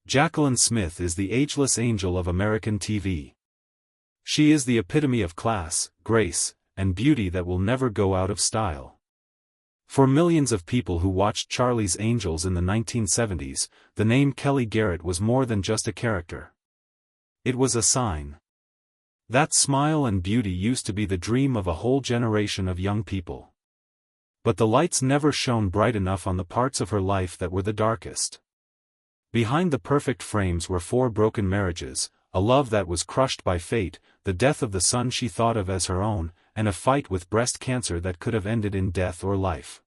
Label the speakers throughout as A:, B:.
A: Jaclyn Smith is the ageless angel of American TV. She is the epitome of class, grace, and beauty that will never go out of style. For millions of people who watched Charlie's Angels in the 1970s, the name Kelly Garrett was more than just a character. It was a sign. That smile and beauty used to be the dream of a whole generation of young people. But the lights never shone bright enough on the parts of her life that were the darkest. Behind the perfect frames were 4 broken marriages, a love that was crushed by fate, the death of the son she thought of as her own, and a fight with breast cancer that could have ended in death or life.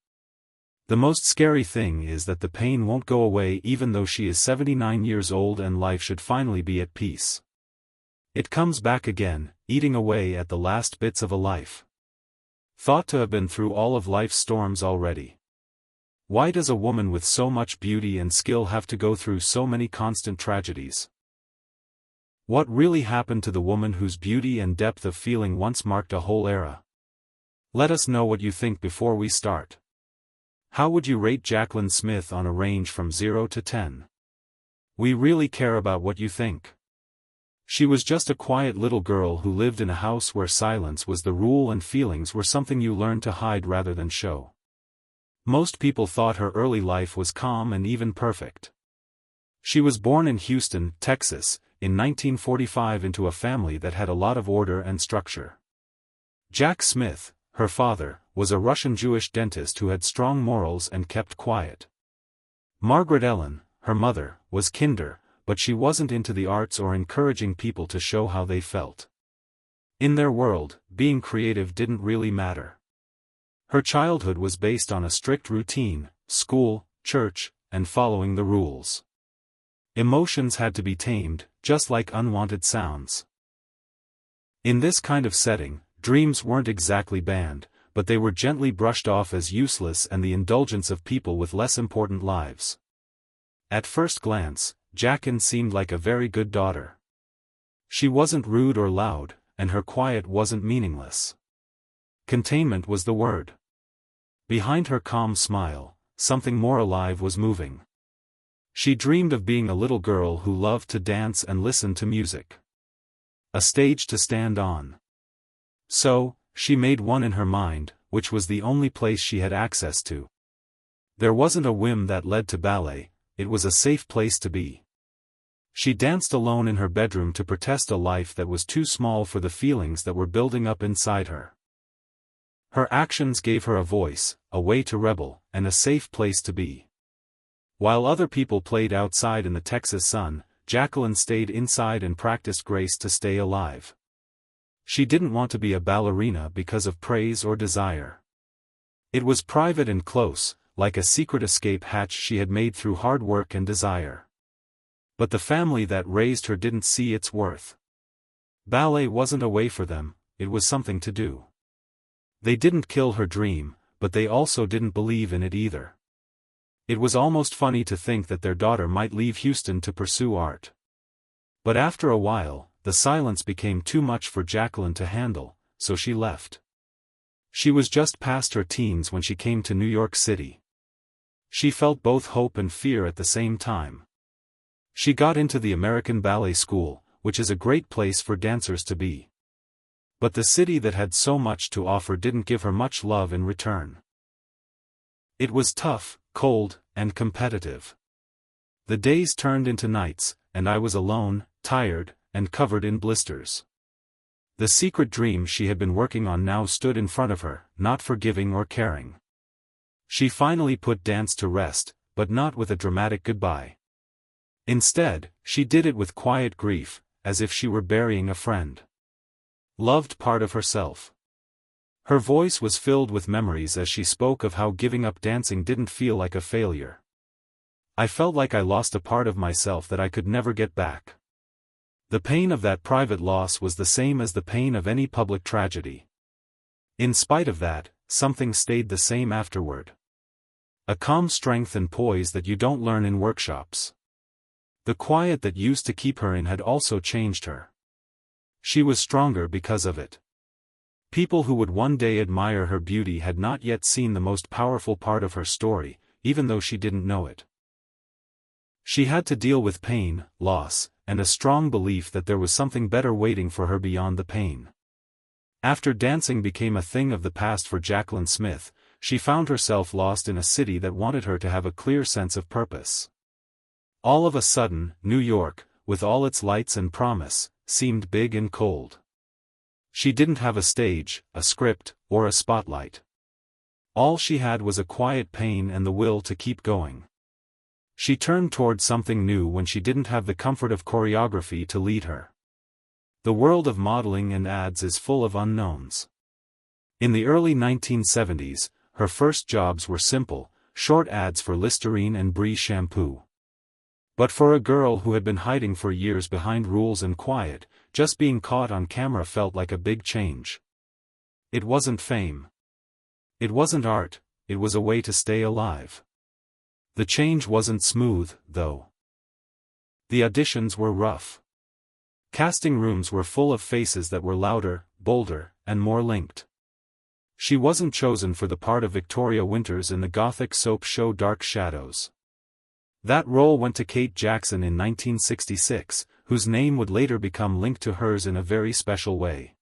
A: The most scary thing is that the pain won't go away even though she is 79 years old and life should finally be at peace. It comes back again, eating away at the last bits of a life. Thought to have been through all of life's storms already. Why does a woman with so much beauty and skill have to go through so many constant tragedies? What really happened to the woman whose beauty and depth of feeling once marked a whole era? Let us know what you think before we start. How would you rate Jaclyn Smith on a range from 0 to 10? We really care about what you think. She was just a quiet little girl who lived in a house where silence was the rule and feelings were something you learned to hide rather than show. Most people thought her early life was calm and even perfect. She was born in Houston, Texas, in 1945 into a family that had a lot of order and structure. Jack Smith, her father, was a Russian Jewish dentist who had strong morals and kept quiet. Margaret Ellen, her mother, was kinder, but she wasn't into the arts or encouraging people to show how they felt. In their world, being creative didn't really matter. Her childhood was based on a strict routine, school, church, and following the rules. Emotions had to be tamed, just like unwanted sounds. In this kind of setting, dreams weren't exactly banned, but they were gently brushed off as useless and the indulgence of people with less important lives. At first glance, Jaclyn seemed like a very good daughter. She wasn't rude or loud, and her quiet wasn't meaningless. Containment was the word. Behind her calm smile, something more alive was moving. She dreamed of being a little girl who loved to dance and listen to music. A stage to stand on. So, she made one in her mind, which was the only place she had access to. There wasn't a whim that led to ballet, it was a safe place to be. She danced alone in her bedroom to protest a life that was too small for the feelings that were building up inside her. Her actions gave her a voice, a way to rebel, and a safe place to be. While other people played outside in the Texas sun, Jaclyn stayed inside and practiced grace to stay alive. She didn't want to be a ballerina because of praise or desire. It was private and close, like a secret escape hatch she had made through hard work and desire. But the family that raised her didn't see its worth. Ballet wasn't a way for them, it was something to do. They didn't kill her dream, but they also didn't believe in it either. It was almost funny to think that their daughter might leave Houston to pursue art. But after a while, the silence became too much for Jaclyn to handle, so she left. She was just past her teens when she came to New York City. She felt both hope and fear at the same time. She got into the American Ballet School, which is a great place for dancers to be. But the city that had so much to offer didn't give her much love in return. It was tough, cold, and competitive. The days turned into nights, and I was alone, tired, and covered in blisters. The secret dream she had been working on now stood in front of her, not forgiving or caring. She finally put dance to rest, but not with a dramatic goodbye. Instead, she did it with quiet grief, as if she were burying a friend. Loved part of herself. Her voice was filled with memories as she spoke of how giving up dancing didn't feel like a failure. I felt like I lost a part of myself that I could never get back. The pain of that private loss was the same as the pain of any public tragedy. In spite of that, something stayed the same afterward. A calm strength and poise that you don't learn in workshops. The quiet that used to keep her in had also changed her. She was stronger because of it. People who would one day admire her beauty had not yet seen the most powerful part of her story, even though she didn't know it. She had to deal with pain, loss, and a strong belief that there was something better waiting for her beyond the pain. After dancing became a thing of the past for Jaclyn Smith, she found herself lost in a city that wanted her to have a clear sense of purpose. All of a sudden, New York, with all its lights and promise, seemed big and cold. She didn't have a stage, a script, or a spotlight. All she had was a quiet pain and the will to keep going. She turned toward something new when she didn't have the comfort of choreography to lead her. The world of modeling and ads is full of unknowns. In the early 1970s, her first jobs were simple, short ads for Listerine and Brie shampoo. But for a girl who had been hiding for years behind rules and quiet, just being caught on camera felt like a big change. It wasn't fame. It wasn't art, it was a way to stay alive. The change wasn't smooth, though. The auditions were rough. Casting rooms were full of faces that were louder, bolder, and more linked. She wasn't chosen for the part of Victoria Winters in the gothic soap show Dark Shadows. That role went to Kate Jackson in 1966, whose name would later become linked to hers in a very special way.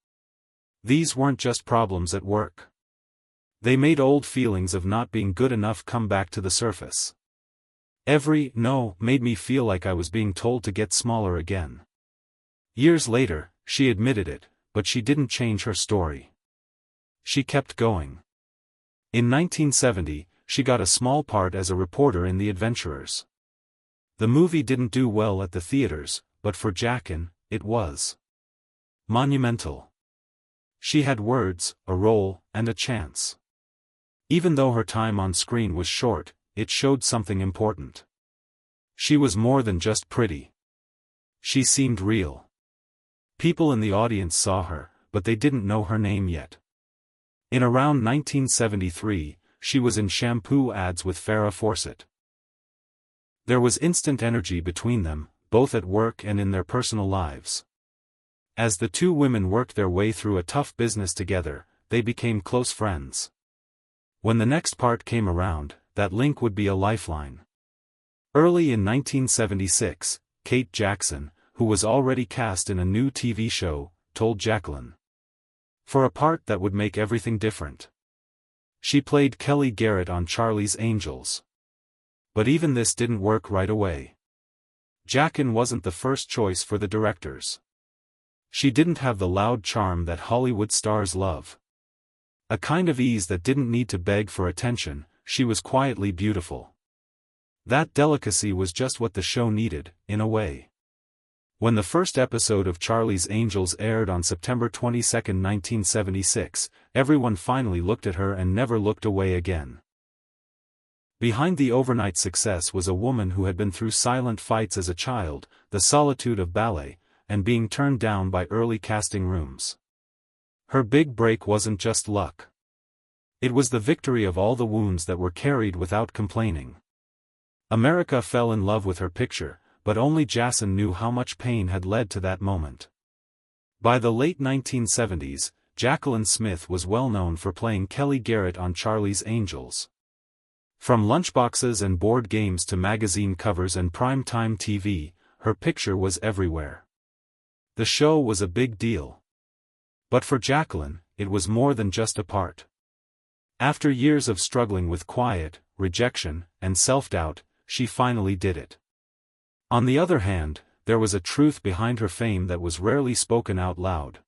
A: These weren't just problems at work. They made old feelings of not being good enough come back to the surface. Every no made me feel like I was being told to get smaller again. Years later, she admitted it, but she didn't change her story. She kept going. In 1970, she got a small part as a reporter in The Adventurers. The movie didn't do well at the theaters, but for Jaclyn, it was monumental. She had words, a role, and a chance. Even though her time on screen was short, it showed something important. She was more than just pretty. She seemed real. People in the audience saw her, but they didn't know her name yet. In around 1973, she was in shampoo ads with Farrah Fawcett. There was instant energy between them, both at work and in their personal lives. As the two women worked their way through a tough business together, they became close friends. When the next part came around, that link would be a lifeline. Early in 1976, Kate Jackson, who was already cast in a new TV show, told Jaclyn for a part that would make everything different. She played Kelly Garrett on Charlie's Angels. But even this didn't work right away. Jaclyn wasn't the first choice for the directors. She didn't have the loud charm that Hollywood stars love. A kind of ease that didn't need to beg for attention, she was quietly beautiful. That delicacy was just what the show needed, in a way. When the first episode of Charlie's Angels aired on September 22, 1976, everyone finally looked at her and never looked away again. Behind the overnight success was a woman who had been through silent fights as a child, the solitude of ballet, and being turned down by early casting rooms. Her big break wasn't just luck. It was the victory of all the wounds that were carried without complaining. America fell in love with her picture, but only Jaclyn knew how much pain had led to that moment. By the late 1970s, Jaclyn Smith was well known for playing Kelly Garrett on Charlie's Angels. From lunchboxes and board games to magazine covers and primetime TV, her picture was everywhere. The show was a big deal. But for Jaclyn, it was more than just a part. After years of struggling with quiet, rejection, and self-doubt, she finally did it. On the other hand, there was a truth behind her fame that was rarely spoken out loud.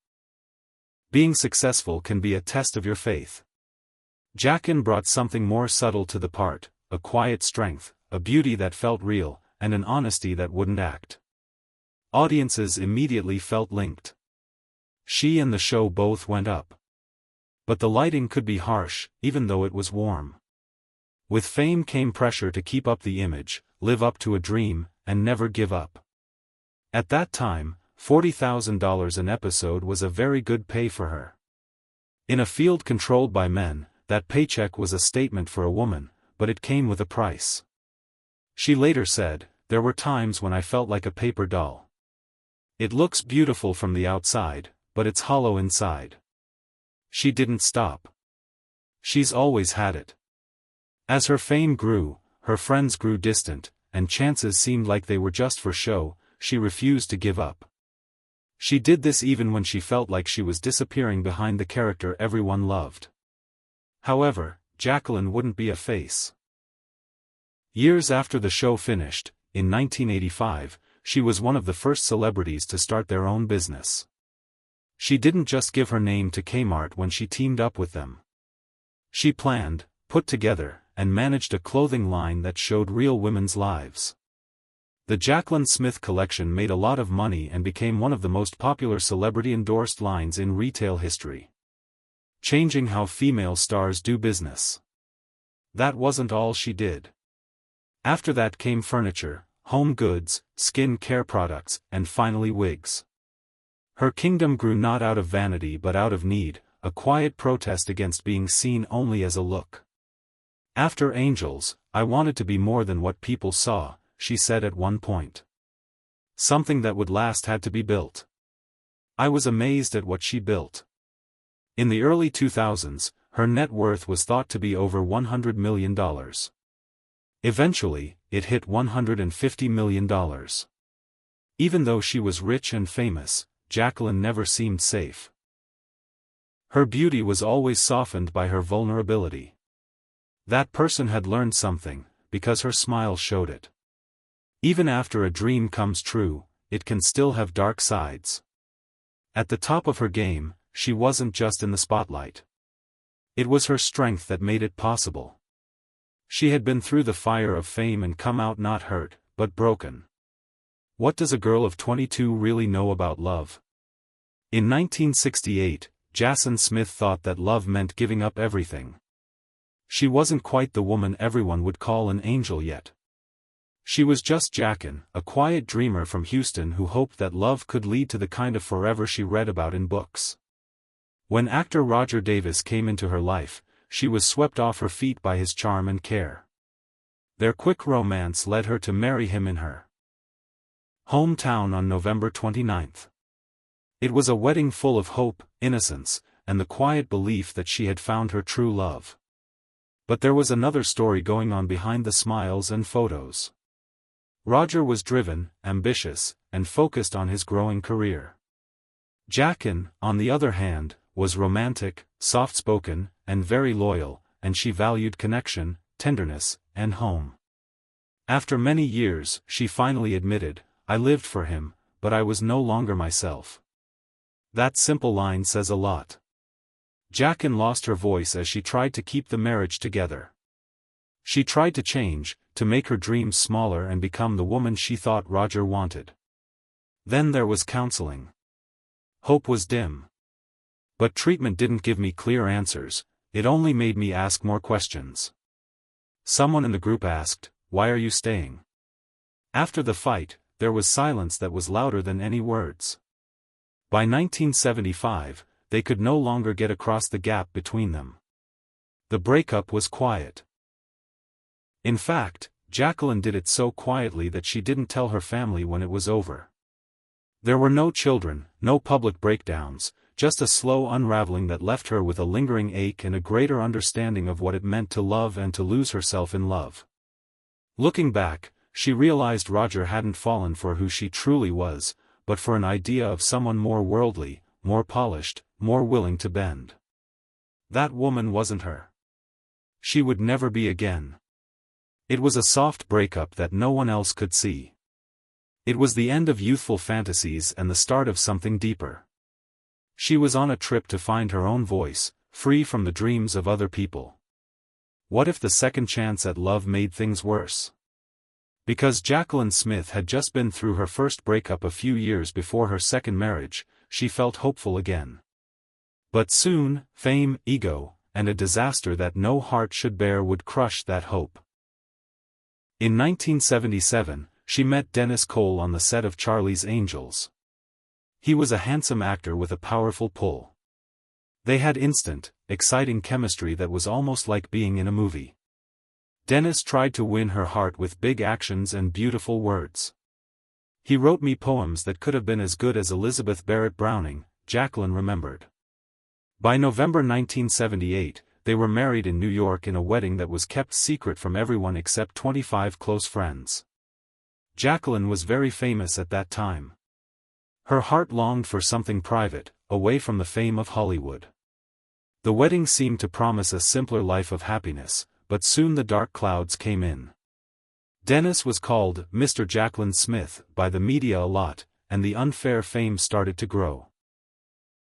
A: Being successful can be a test of your faith. Jaclyn brought something more subtle to the part, a quiet strength, a beauty that felt real, and an honesty that wouldn't act. Audiences immediately felt linked. She and the show both went up. But the lighting could be harsh, even though it was warm. With fame came pressure to keep up the image, live up to a dream, and never give up. At that time, $40,000 an episode was a very good pay for her. In a field controlled by men, that paycheck was a statement for a woman, but it came with a price. She later said, "There were times when I felt like a paper doll. It looks beautiful from the outside, but it's hollow inside." She didn't stop. She's always had it. As her fame grew, her friends grew distant, and chances seemed like they were just for show, she refused to give up. She did this even when she felt like she was disappearing behind the character everyone loved. However, Jaclyn wouldn't be a face. Years after the show finished, in 1985, she was one of the first celebrities to start their own business. She didn't just give her name to Kmart when she teamed up with them. She planned, put together, and managed a clothing line that showed real women's lives. The Jaclyn Smith collection made a lot of money and became one of the most popular celebrity-endorsed lines in retail history, changing how female stars do business. That wasn't all she did. After that came furniture, home goods, skin care products, and finally wigs. Her kingdom grew not out of vanity but out of need, a quiet protest against being seen only as a look. After Angels, I wanted to be more than what people saw, she said at one point. Something that would last had to be built. I was amazed at what she built. In the early 2000s, her net worth was thought to be over $100 million. Eventually, it hit $150 million. Even though she was rich and famous, Jaclyn never seemed safe. Her beauty was always softened by her vulnerability. That person had learned something, because her smile showed it. Even after a dream comes true, it can still have dark sides. At the top of her game, she wasn't just in the spotlight. It was her strength that made it possible. She had been through the fire of fame and come out not hurt, but broken. What does a girl of 22 really know about love? In 1968, Jaclyn Smith thought that love meant giving up everything. She wasn't quite the woman everyone would call an angel yet. She was just Jaclyn, a quiet dreamer from Houston who hoped that love could lead to the kind of forever she read about in books. When actor Roger Davis came into her life, she was swept off her feet by his charm and care. Their quick romance led her to marry him in her hometown on November 29. It was a wedding full of hope, innocence, and the quiet belief that she had found her true love. But there was another story going on behind the smiles and photos. Roger was driven, ambitious, and focused on his growing career. Jaclyn, on the other hand, was romantic, soft-spoken, and very loyal, and she valued connection, tenderness, and home. After many years, she finally admitted, "I lived for him, but I was no longer myself." That simple line says a lot. Jaclyn lost her voice as she tried to keep the marriage together. She tried to change, to make her dreams smaller and become the woman she thought Roger wanted. Then there was counseling. Hope was dim. But treatment didn't give me clear answers, it only made me ask more questions. Someone in the group asked, "Why are you staying?" After the fight, there was silence that was louder than any words. By 1975, they could no longer get across the gap between them. The breakup was quiet. In fact, Jaclyn did it so quietly that she didn't tell her family when it was over. There were no children, no public breakdowns, just a slow unraveling that left her with a lingering ache and a greater understanding of what it meant to love and to lose herself in love. Looking back, she realized Roger hadn't fallen for who she truly was, but for an idea of someone more worldly, more polished, more willing to bend. That woman wasn't her. She would never be again. It was a soft breakup that no one else could see. It was the end of youthful fantasies and the start of something deeper. She was on a trip to find her own voice, free from the dreams of other people. What if the second chance at love made things worse? Because Jaclyn Smith had just been through her first breakup a few years before her second marriage, she felt hopeful again. But soon, fame, ego, and a disaster that no heart should bear would crush that hope. In 1977, she met Dennis Cole on the set of Charlie's Angels. He was a handsome actor with a powerful pull. They had instant, exciting chemistry that was almost like being in a movie. Dennis tried to win her heart with big actions and beautiful words. "He wrote me poems that could have been as good as Elizabeth Barrett Browning," Jaclyn remembered. By November 1978, they were married in New York in a wedding that was kept secret from everyone except 25 close friends. Jaclyn was very famous at that time. Her heart longed for something private, away from the fame of Hollywood. The wedding seemed to promise a simpler life of happiness, but soon the dark clouds came in. Dennis was called Mr. Jaclyn Smith by the media a lot, and the unfair fame started to grow.